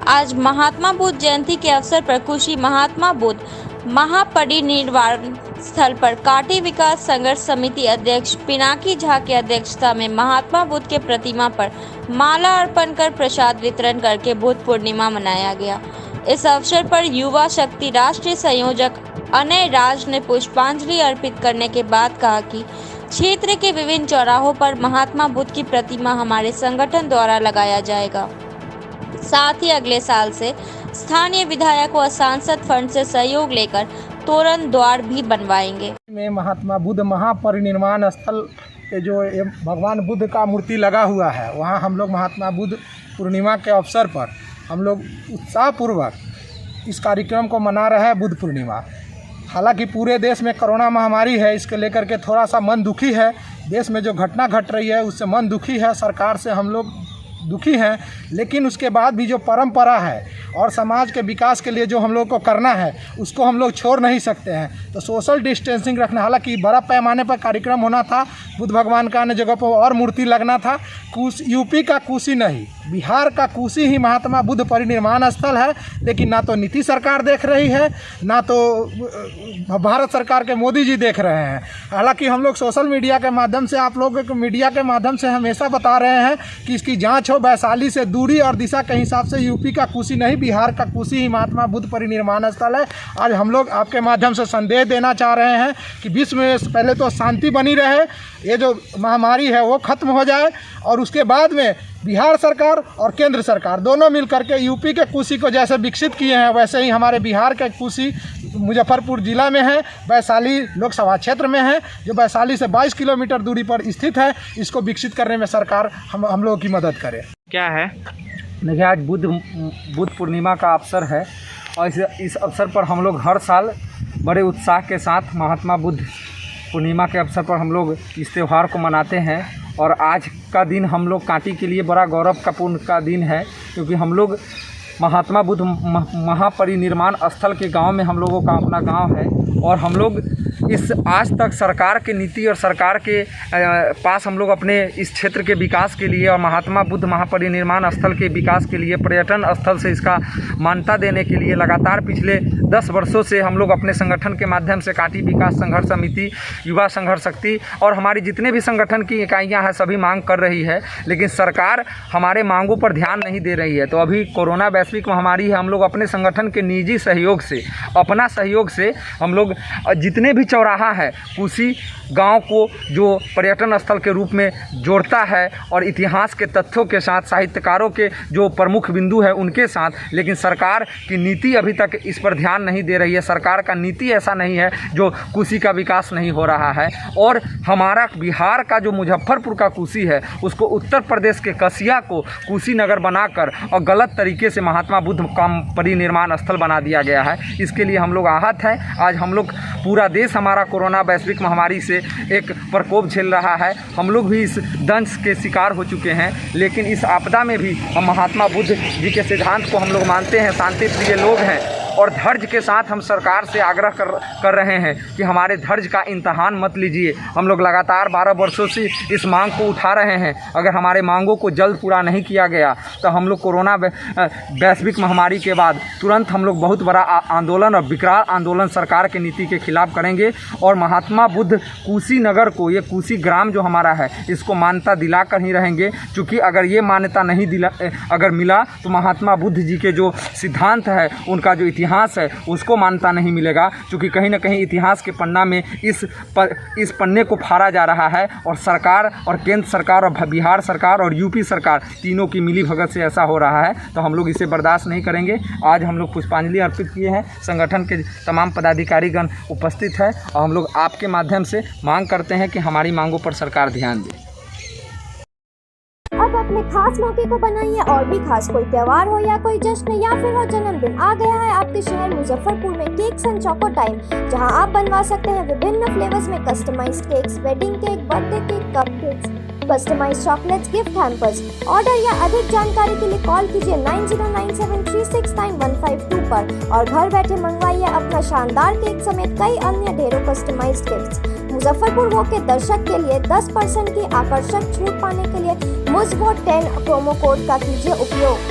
आज महात्मा बुद्ध जयंती के अवसर पर खुशी महात्मा बुद्ध महापरिनिर्वाण स्थल पर काटी विकास संघर्ष समिति अध्यक्ष पिनाकी झा की अध्यक्षता में महात्मा बुद्ध के प्रतिमा पर माला अर्पण कर प्रसाद वितरण करके बुद्ध पूर्णिमा मनाया गया। इस अवसर पर युवा शक्ति राष्ट्रीय संयोजक अनय राज ने पुष्पांजलि अर्पित करने के बाद कहा कि क्षेत्र के विभिन्न चौराहों पर महात्मा बुद्ध की प्रतिमा हमारे संगठन द्वारा लगाया जाएगा। साथ ही अगले साल से स्थानीय विधायक व सांसद फंड से सहयोग लेकर तोरण द्वार भी बनवाएंगे। में महात्मा बुद्ध महापरिनिर्वाण स्थल जो भगवान बुद्ध का मूर्ति लगा हुआ है, वहाँ हम लोग महात्मा बुद्ध पूर्णिमा के अवसर पर हम लोग उत्साहपूर्वक इस कार्यक्रम को मना रहे हैं, बुद्ध पूर्णिमा। हालांकि पूरे देश में कोरोना महामारी है, इसके लेकर के थोड़ा सा मन दुखी है। देश में जो घटना घट रही है उससे मन दुखी है, सरकार से हम लोग दुखी हैं। लेकिन उसके बाद भी जो परंपरा है और समाज के विकास के लिए जो हम लोग को करना है उसको हम लोग छोड़ नहीं सकते हैं। तो सोशल डिस्टेंसिंग रखना, हालांकि बड़ा पैमाने पर कार्यक्रम होना था, बुद्ध भगवान का अन्य जगह पर और मूर्ति लगना था। यूपी का कुशी नहीं, बिहार का कुशी ही महात्मा बुद्ध परिनिर्वाण स्थल है। लेकिन ना तो नीतीश सरकार देख रही है, ना तो भारत सरकार के मोदी जी देख रहे हैं। हालांकि हम लोग सोशल मीडिया के माध्यम से, आप लोगों के मीडिया के माध्यम से हमेशा बता रहे हैं कि इसकी जांच हो। वैशाली से दूरी और दिशा के हिसाब से यूपी का कुशी नहीं, बिहार का कुशी ही महात्मा बुद्ध परिनिर्वाण स्थल है। आज हम लोग आपके माध्यम से संदेश देना चाह रहे हैं कि विश्व में पहले तो शांति बनी रहे, ये जो महामारी है वो खत्म हो जाए, और उसके बाद में बिहार सरकार और केंद्र सरकार दोनों मिल करके यूपी के कुशी को जैसे विकसित किए हैं, वैसे ही हमारे बिहार के कुशी मुजफ्फरपुर जिला में है, वैशाली लोकसभा क्षेत्र में है, जो वैशाली से 22 किलोमीटर दूरी पर स्थित है। इसको विकसित करने में सरकार हम लोगों की मदद करे। क्या है? देखिए, आज बुद्ध पूर्णिमा का अवसर है और इस अवसर पर हम लोग हर साल बड़े उत्साह के साथ महात्मा बुद्ध पूर्णिमा के अवसर पर हम लोग इस त्यौहार को मनाते हैं। और आज का दिन हम लोग कांटी के लिए बड़ा गौरव का पूर्ण का दिन है, क्योंकि हम लोग महात्मा बुद्ध महापरिनिर्वाण स्थल के गांव में हम लोगों का अपना गांव है। और हम लोग इस आज तक सरकार के नीति और सरकार के पास हम लोग अपने इस क्षेत्र के विकास के लिए और महात्मा बुद्ध महापरिनिर्वाण स्थल के विकास के लिए, पर्यटन स्थल से इसका मान्यता देने के लिए लगातार पिछले 10 वर्षों से हम लोग अपने संगठन के माध्यम से काटी विकास संघर्ष समिति, युवा संघर्ष शक्ति और हमारी जितने भी संगठन की इकाइयाँ हैं सभी मांग कर रही है। लेकिन सरकार हमारे मांगों पर ध्यान नहीं दे रही है। तो अभी कोरोना वैश्विक महामारी है, हम लोग अपने संगठन के निजी सहयोग से, अपना सहयोग से हम लोग जितने भी चौराहा है कुशी गांव को जो पर्यटन स्थल के रूप में जोड़ता है और इतिहास के तथ्यों के साथ, साहित्यकारों के जो प्रमुख बिंदु है उनके साथ, लेकिन सरकार की नीति अभी तक इस पर ध्यान नहीं दे रही है। सरकार का नीति ऐसा नहीं है जो कुशी का विकास नहीं हो रहा है। और हमारा बिहार का जो मुजफ्फरपुर का कुशी है उसको उत्तर प्रदेश के कसिया को कुशीनगर बनाकर और गलत तरीके से महात्मा बुद्ध का परिनिर्वाण स्थल बना दिया गया है। इसके लिए हम लोग आहत हैं। आज हम लोग पूरा देश हमारा कोरोना वैश्विक महामारी से एक प्रकोप झेल रहा है। हम लोग भी इस दंश के शिकार हो चुके हैं। लेकिन इस आपदा में भी हम महात्मा बुद्ध जी के सिद्धांत को हम लोग मानते हैं, शांति प्रिय लोग हैं और धैर्य के साथ हम सरकार से आग्रह कर रहे हैं कि हमारे धैर्य का इम्तहान मत लीजिए। हम लोग लगातार 12 वर्षों से इस मांग को उठा रहे हैं। अगर हमारे मांगों को जल्द पूरा नहीं किया गया तो हम लोग कोरोना वैश्विक महामारी के बाद तुरंत हम लोग बहुत बड़ा आंदोलन और विकराल आंदोलन सरकार की नीति के खिलाफ करेंगे। और महात्मा बुद्ध कुशीनगर को, ये कुशी ग्राम जो हमारा है, इसको मान्यता दिला कर ही रहेंगे। क्योंकि अगर ये मान्यता नहीं अगर मिला तो महात्मा बुद्ध जी के जो सिद्धांत है, उनका जो इतिहास है, उसको मान्यता नहीं मिलेगा। क्योंकि कहीं ना कहीं इतिहास के पन्ना में इस पन्ने को फाड़ा जा रहा है। और सरकार और केंद्र सरकार और बिहार सरकार और यूपी सरकार तीनों की मिली भगत से ऐसा हो रहा है। तो हम लोग इसे बर्दाश्त नहीं करेंगे। आज हम लोग पुष्पांजलि अर्पित किए हैं, संगठन के तमाम पदाधिकारीगण उपस्थित है और हम लोग आपके माध्यम से मांग करते हैं कि हमारी मांगों पर सरकार ध्यान दे। अब अपने खास मौके को बनाइए और भी खास, कोई त्योहार हो या कोई जश्न या फिर हो जन्मदिन, आ गया है आपके शहर मुजफ्फरपुर में केक्स एंड चोको टाइम, जहां आप बनवा सकते हैं विभिन्न फ्लेवर्स में customised cakes, wedding cake, birthday cake, cupcakes, customised chocolates, gift hampers. Order या अधिक जानकारी के लिए कॉल कीजिए 9097369152 पर और घर बैठे मंगवाइए अपना शानदार केक समेत कई अन्य ढेरों कस्टमाइज्ड गिफ्ट्स। मुजफ्फरपुर वो के दर्शक के लिए 10% की आकर्षक छूट पाने के लिए मुझ वो 10 प्रोमो कोड का कीजिए उपयोग।